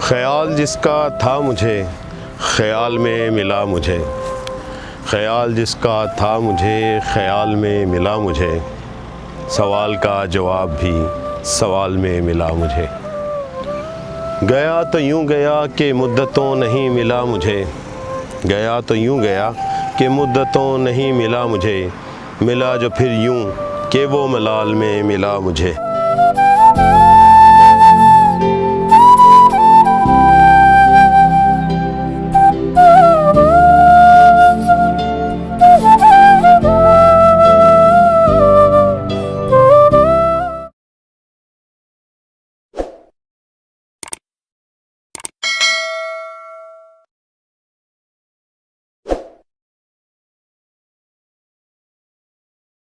ख़याल जिसका था मुझे ख़याल में मिला मुझे, ख़याल जिसका था मुझे ख़याल में मिला मुझे, सवाल का जवाब भी सवाल में मिला मुझे। गया तो यूँ गया कि मुद्दतों नहीं मिला मुझे, गया तो यूँ गया कि मुद्दतों नहीं मिला मुझे, मिला जो फिर यूँ कि वो मलाल में मिला मुझे।